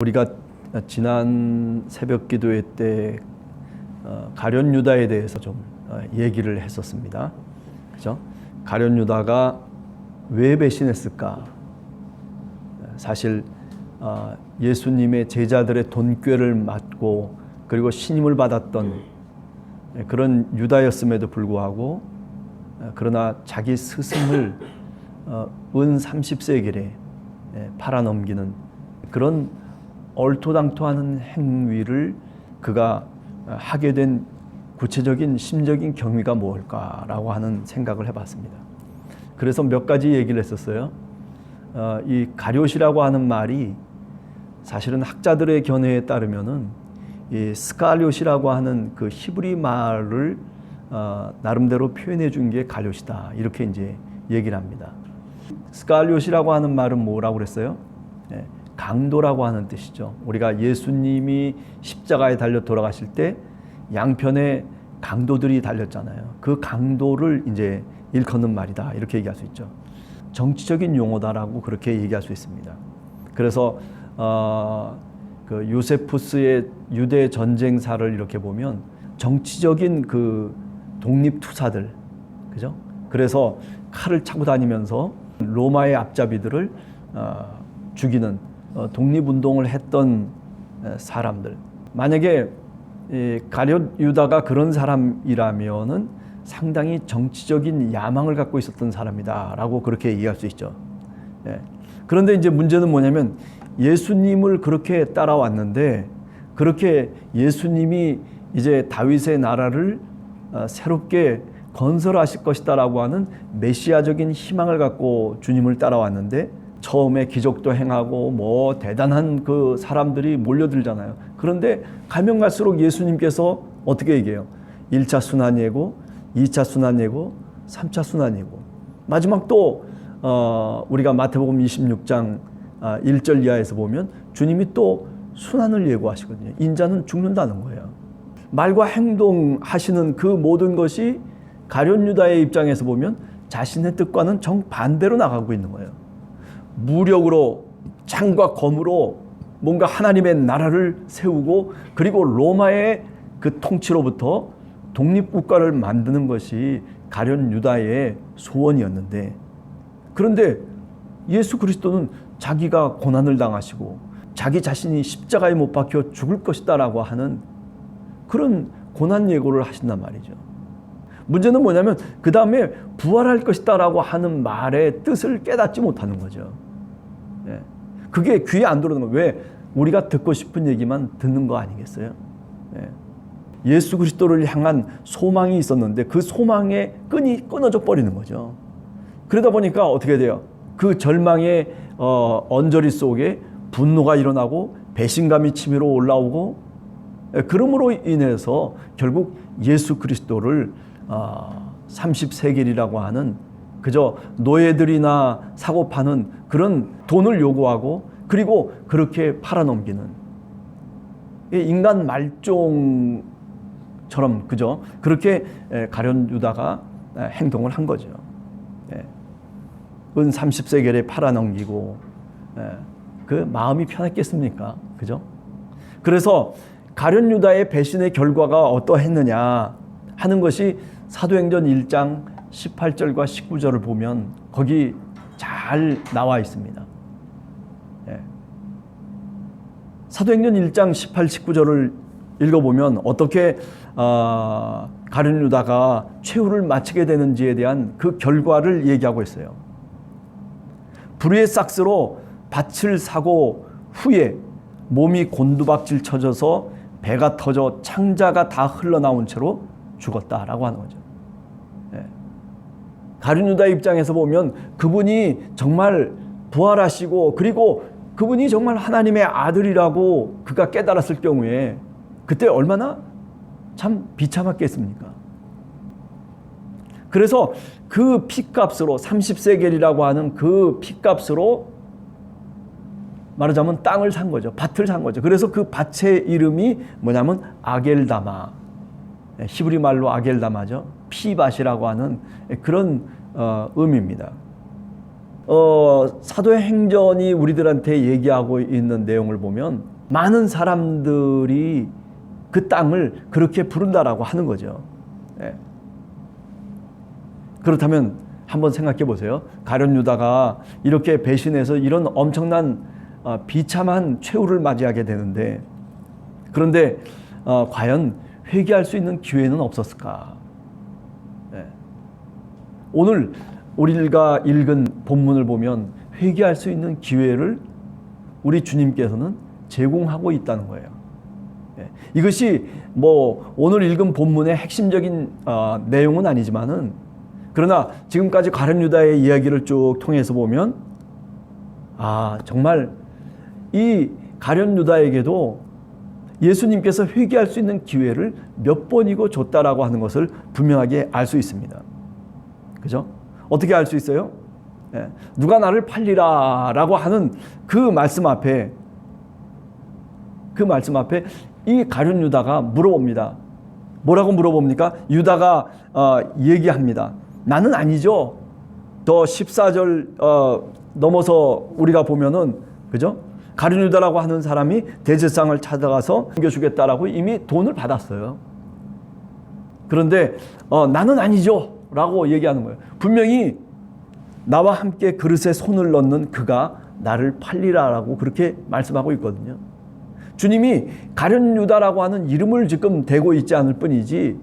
우리가 지난 새벽 기도회 때 가룟 유다에 대해서 좀 얘기를 했었습니다. 그죠? 가룟 유다가 왜 배신했을까? 사실 예수님의 제자들의 돈꾀를 맞고 그리고 신임을 받았던 그런 유다였음에도 불구하고 그러나 자기 스승을 은 30세겔에 팔아넘기는 그런 얼토당토하는 행위를 그가 하게 된 구체적인 심적인 경위가 무엇일까라고 하는 생각을 해봤습니다. 그래서 몇 가지 얘기를 했었어요. 이 가룟이라고 하는 말이 사실은 학자들의 견해에 따르면은 이 스칼리옷이라고 하는 그 히브리 말을 나름대로 표현해 준 게 가룟이다 이렇게 이제 얘기를 합니다. 스칼리옷이라고 하는 말은 뭐라고 그랬어요? 강도라고 하는 뜻이죠. 우리가 예수님이 십자가에 달려 돌아가실 때 양편에 강도들이 달렸잖아요. 그 강도를 이제 일컫는 말이다 이렇게 얘기할 수 있죠. 정치적인 용어다라고 그렇게 얘기할 수 있습니다. 그래서 그 요세푸스의 유대 전쟁사를 이렇게 보면 정치적인 그 독립투사들, 그죠? 그래서 칼을 차고 다니면서 로마의 앞잡이들을 죽이는 독립운동을 했던 사람들. 만약에 가룟 유다가 그런 사람이라면은 상당히 정치적인 야망을 갖고 있었던 사람이다라고 그렇게 얘기할 수 있죠. 그런데 이제 문제는 뭐냐면 예수님을 그렇게 따라왔는데 그렇게 예수님이 이제 다윗의 나라를 새롭게 건설하실 것이다라고 하는 메시아적인 희망을 갖고 주님을 따라왔는데 처음에 기적도 행하고 뭐 대단한 그 사람들이 몰려들잖아요. 그런데 가면 갈수록 예수님께서 어떻게 얘기해요? 1차 순환 예고, 2차 순환 예고, 3차 순환 예고. 마지막 또 우리가 마태복음 26장 1절 이하에서 보면 주님이 또 순환을 예고하시거든요. 인자는 죽는다는 거예요. 말과 행동하시는 그 모든 것이 가룟 유다의 입장에서 보면 자신의 뜻과는 정반대로 나가고 있는 거예요. 무력으로 창과 검으로 뭔가 하나님의 나라를 세우고 그리고 로마의 그 통치로부터 독립국가를 만드는 것이 가룟 유다의 소원이었는데 그런데 예수 그리스도는 자기가 고난을 당하시고 자기 자신이 십자가에 못 박혀 죽을 것이다라고 하는 그런 고난 예고를 하신단 말이죠. 문제는 뭐냐면 그 다음에 부활할 것이다라고 하는 말의 뜻을 깨닫지 못하는 거죠. 그게 귀에 안 들어오는 거예요. 왜? 우리가 듣고 싶은 얘기만 듣는 거 아니겠어요? 예수 그리스도를 향한 소망이 있었는데 그 소망의 끈이 끊어져 버리는 거죠. 그러다 보니까 어떻게 돼요? 그 절망의 언저리 속에 분노가 일어나고 배신감이 치밀어 올라오고 그러므로 인해서 결국 예수 그리스도를 30세겔이라고 하는 그저 노예들이나 사고 파는 그런 돈을 요구하고 그리고 그렇게 팔아넘기는 인간 말종처럼 그저 그렇게 가룟 유다가 행동을 한 거죠. 은 30세겔에 팔아넘기고 그 마음이 편했겠습니까? 그죠? 그래서 가룟 유다의 배신의 결과가 어떠했느냐 하는 것이 사도행전 1장 18절과 19절을 보면 거기 잘 나와 있습니다. 사도행전 1장 18, 19절을 읽어보면 어떻게 가룟 유다가 최후를 마치게 되는지에 대한 그 결과를 얘기하고 있어요. 불의의 싹스로 밭을 사고 후에 몸이 곤두박질 쳐져서 배가 터져 창자가 다 흘러나온 채로 죽었다라고 하는 거죠. 가룟 유다 입장에서 보면 그분이 정말 부활하시고 그리고 그분이 정말 하나님의 아들이라고 그가 깨달았을 경우에 그때 얼마나 참 비참했겠습니까? 그래서 그 핏값으로 30세겔이라고 하는 그 핏값으로 말하자면 땅을 산 거죠. 밭을 산 거죠. 그래서 그 밭의 이름이 뭐냐면 아겔다마, 히브리 말로 아겔다마죠. 피밭이라고 하는 그런 의미입니다. 사도행전이 우리들한테 얘기하고 있는 내용을 보면 많은 사람들이 그 땅을 그렇게 부른다라고 하는 거죠. 예. 그렇다면 한번 생각해 보세요. 가룟 유다가 이렇게 배신해서 이런 엄청난 비참한 최후를 맞이하게 되는데, 그런데 과연 회개할 수 있는 기회는 없었을까? 예. 오늘 우리가 읽은 본문을 보면 회개할 수 있는 기회를 우리 주님께서는 제공하고 있다는 거예요. 예. 이것이 뭐 오늘 읽은 본문의 핵심적인 내용은 아니지만은, 그러나 지금까지 가룟 유다의 이야기를 쭉 통해서 보면 정말 이 가룟 유다에게도 예수님께서 회개할 수 있는 기회를 몇 번이고 줬다라고 하는 것을 분명하게 알 수 있습니다. 그죠? 어떻게 알 수 있어요? 예. 누가 나를 팔리라 라고 하는 그 말씀 앞에 이 가룟 유다가 물어봅니다. 뭐라고 물어봅니까? 유다가 얘기합니다. 나는 아니죠. 더 14절 넘어서 우리가 보면은, 그죠? 가룟 유다라고 하는 사람이 대제사장을 찾아가서 넘겨주겠다라고 이미 돈을 받았어요. 그런데 나는 아니죠 라고 얘기하는 거예요. 분명히 나와 함께 그릇에 손을 넣는 그가 나를 팔리라라고 그렇게 말씀하고 있거든요. 주님이 가룟 유다라고 하는 이름을 지금 대고 있지 않을 뿐이지,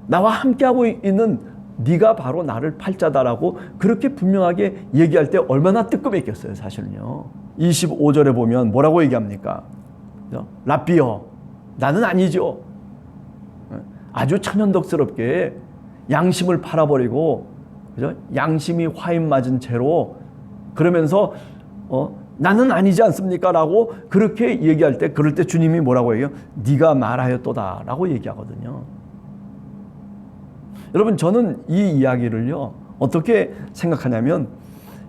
나와 함께하고 있는 네가 바로 나를 팔자다라고 그렇게 분명하게 얘기할 때 얼마나 뜨끔했겠어요, 사실은요. 25절에 보면 뭐라고 얘기합니까? 랍비여, 나는 아니죠. 아주 천연덕스럽게 양심을 팔아버리고, 그죠? 양심이 화인 맞은 채로 그러면서 나는 아니지 않습니까? 라고 그렇게 얘기할 때, 그럴 때 주님이 뭐라고 해요? 네가 말하였도다 라고 얘기하거든요. 여러분, 저는 이 이야기를요 어떻게 생각하냐면,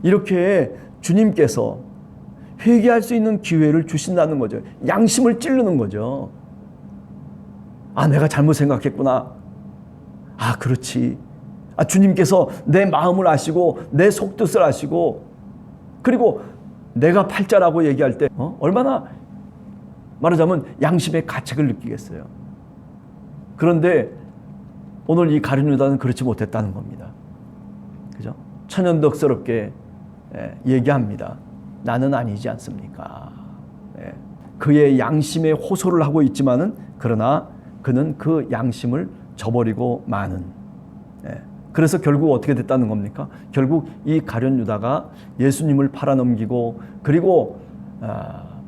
이렇게 주님께서 회개할 수 있는 기회를 주신다는 거죠. 양심을 찌르는 거죠. 내가 잘못 생각했구나. 그렇지. 주님께서 내 마음을 아시고 내 속뜻을 아시고, 그리고 내가 팔자라고 얘기할 때 얼마나 말하자면 양심의 가책을 느끼겠어요. 그런데 오늘 이 가룟 유다는 그렇지 못했다는 겁니다. 그죠? 천연덕스럽게 얘기합니다. 나는 아니지 않습니까? 그의 양심에 호소를 하고 있지만은, 그러나 그는 그 양심을 저버리고 마는. 그래서 결국 어떻게 됐다는 겁니까? 결국 이 가룟 유다가 예수님을 팔아넘기고, 그리고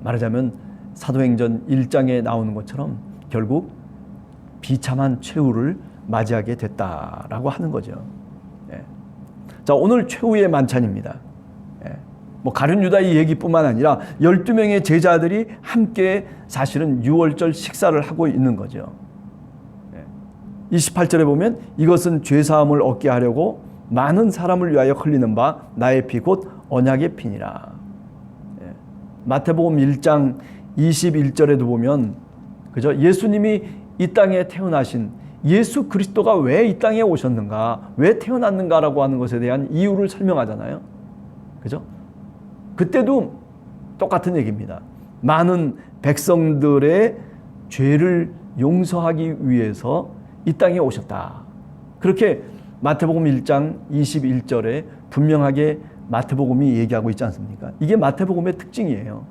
말하자면 사도행전 1장에 나오는 것처럼 결국 비참한 최후를 맞이하게 됐다라고 하는 거죠. 자, 오늘 최후의 만찬입니다. 뭐 가룟 유다의 얘기뿐만 아니라 12명의 제자들이 함께 사실은 유월절 식사를 하고 있는 거죠. 28절에 보면 이것은 죄사함을 얻게 하려고 많은 사람을 위하여 흘리는 바 나의 피 곧 언약의 피니라. 마태복음 1장 21절에도 보면, 그죠? 예수님이 이 땅에 태어나신 예수 그리스도가 왜 이 땅에 오셨는가, 왜 태어났는가라고 하는 것에 대한 이유를 설명하잖아요. 그죠? 그때도 똑같은 얘기입니다. 많은 백성들의 죄를 용서하기 위해서 이 땅에 오셨다. 그렇게 마태복음 1장 21절에 분명하게 마태복음이 얘기하고 있지 않습니까? 이게 마태복음의 특징이에요.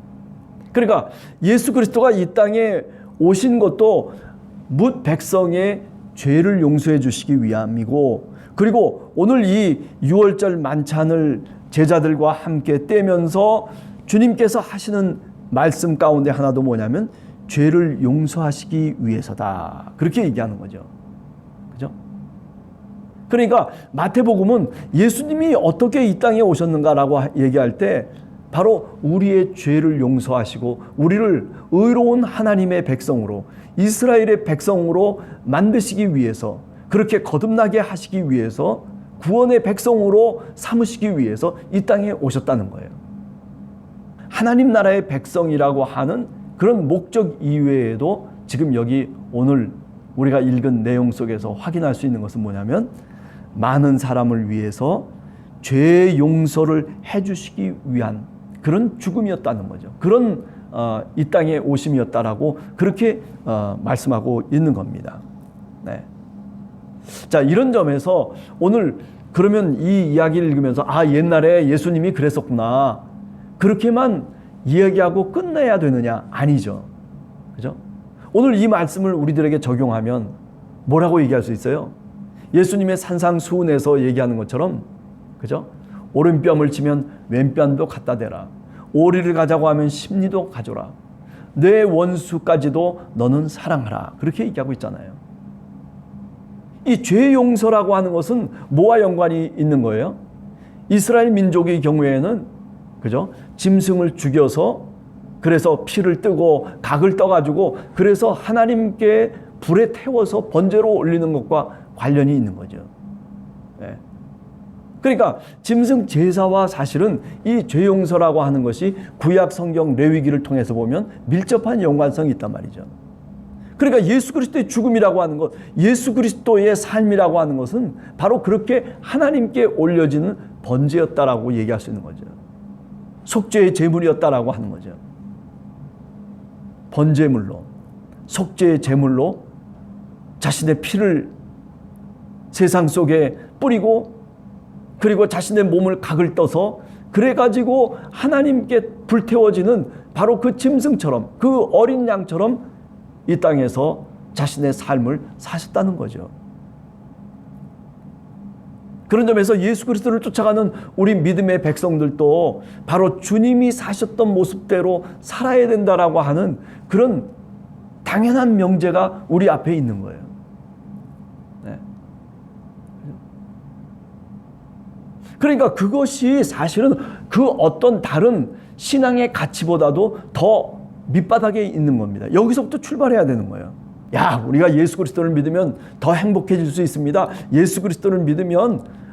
그러니까 예수 그리스도가 이 땅에 오신 것도 뭇 백성의 죄를 용서해 주시기 위함이고, 그리고 오늘 이 유월절 만찬을 제자들과 함께 떼면서 주님께서 하시는 말씀 가운데 하나도 뭐냐면 죄를 용서하시기 위해서다. 그렇게 얘기하는 거죠. 그죠? 그러니까 마태복음은 예수님이 어떻게 이 땅에 오셨는가라고 얘기할 때 바로 우리의 죄를 용서하시고 우리를 의로운 하나님의 백성으로, 이스라엘의 백성으로 만드시기 위해서, 그렇게 거듭나게 하시기 위해서, 구원의 백성으로 삼으시기 위해서 이 땅에 오셨다는 거예요. 하나님 나라의 백성이라고 하는 그런 목적 이외에도 지금 여기 오늘 우리가 읽은 내용 속에서 확인할 수 있는 것은 뭐냐면, 많은 사람을 위해서 죄의 용서를 해주시기 위한 그런 죽음이었다는 거죠. 그런 이 땅에 오심이었다라고 그렇게 말씀하고 있는 겁니다. 네. 자, 이런 점에서 오늘 그러면 이 이야기를 읽으면서 옛날에 예수님이 그랬었구나, 그렇게만 이야기하고 끝내야 되느냐? 아니죠. 그죠? 오늘 이 말씀을 우리들에게 적용하면 뭐라고 얘기할 수 있어요? 예수님의 산상수훈에서 얘기하는 것처럼, 그죠? 오른뺨을 치면 왼뺨도 갖다 대라. 오리를 가자고 하면 십리도 가져라. 내 원수까지도 너는 사랑하라. 그렇게 얘기하고 있잖아요. 이 죄 용서라고 하는 것은 뭐와 연관이 있는 거예요? 이스라엘 민족의 경우에는, 그죠? 짐승을 죽여서 그래서 피를 뜨고 각을 떠가지고 그래서 하나님께 불에 태워서 번제로 올리는 것과 관련이 있는 거죠. 네. 그러니까 짐승 제사와 사실은 이 죄 용서라고 하는 것이 구약 성경 레위기를 통해서 보면 밀접한 연관성이 있단 말이죠. 그러니까 예수 그리스도의 죽음이라고 하는 것, 예수 그리스도의 삶이라고 하는 것은 바로 그렇게 하나님께 올려지는 번제였다라고 얘기할 수 있는 거죠. 속죄의 제물이었다라고 하는 거죠. 번제물로, 속죄의 제물로 자신의 피를 세상 속에 뿌리고, 그리고 자신의 몸을 각을 떠서 그래가지고 하나님께 불태워지는 바로 그 짐승처럼, 그 어린 양처럼 이 땅에서 자신의 삶을 사셨다는 거죠. 그런 점에서 예수 그리스도를 쫓아가는 우리 믿음의 백성들도 바로 주님이 사셨던 모습대로 살아야 된다라고 하는 그런 당연한 명제가 우리 앞에 있는 거예요. 네. 그러니까 그것이 사실은 그 어떤 다른 신앙의 가치보다도 더 밑바닥에 있는 겁니다. 여기서부터 출발해야 되는 거예요. 야, 우리가 예수 그리스도를 믿으면 더 행복해질 수 있습니다. 예수 그리스도를 믿으면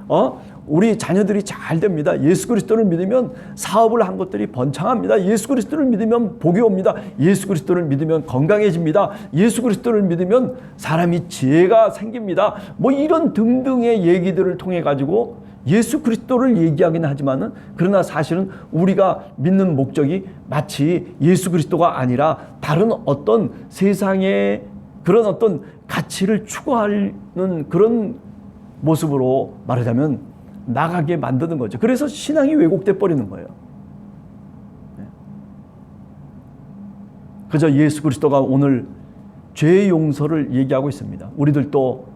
우리 자녀들이 잘 됩니다. 예수 그리스도를 믿으면 사업을 한 것들이 번창합니다. 예수 그리스도를 믿으면 복이 옵니다. 예수 그리스도를 믿으면 건강해집니다. 예수 그리스도를 믿으면 사람이 지혜가 생깁니다. 뭐 이런 등등의 얘기들을 통해 가지고 예수 그리스도를 얘기하긴 하지만은, 그러나 사실은 우리가 믿는 목적이 마치 예수 그리스도가 아니라 다른 어떤 세상의 그런 어떤 가치를 추구하는 그런 모습으로 말하자면 나가게 만드는 거죠. 그래서 신앙이 왜곡돼 버리는 거예요. 그저 예수 그리스도가 오늘 죄의 용서를 얘기하고 있습니다. 우리들도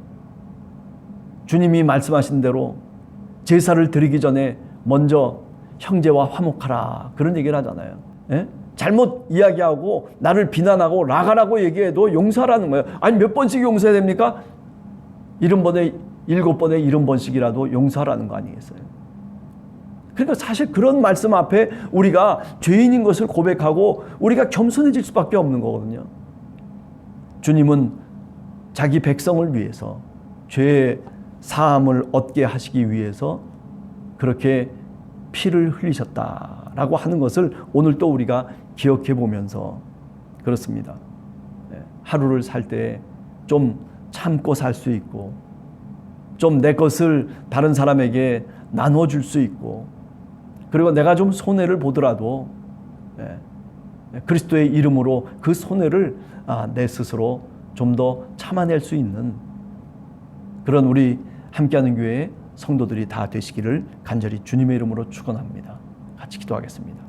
주님이 말씀하신 대로 제사를 드리기 전에 먼저 형제와 화목하라, 그런 얘기를 하잖아요. 예? 잘못 이야기하고 나를 비난하고 나가라고 얘기해도 용서하라는 거예요. 아니 몇 번씩 용서해야 됩니까? 70번에 70번씩이라도 용서하라는 거 아니겠어요? 그러니까 사실 그런 말씀 앞에 우리가 죄인인 것을 고백하고 우리가 겸손해질 수밖에 없는 거거든요. 주님은 자기 백성을 위해서 죄의 사함을 얻게 하시기 위해서 그렇게 피를 흘리셨다라고 하는 것을 오늘 또 우리가 기억해 보면서 그렇습니다. 하루를 살 때 좀 참고 살 수 있고, 좀 내 것을 다른 사람에게 나눠줄 수 있고, 그리고 내가 좀 손해를 보더라도 그리스도의 이름으로 그 손해를 내 스스로 좀 더 참아낼 수 있는 그런 우리 함께하는 교회의 성도들이 다 되시기를 간절히 주님의 이름으로 축원합니다. 같이 기도하겠습니다.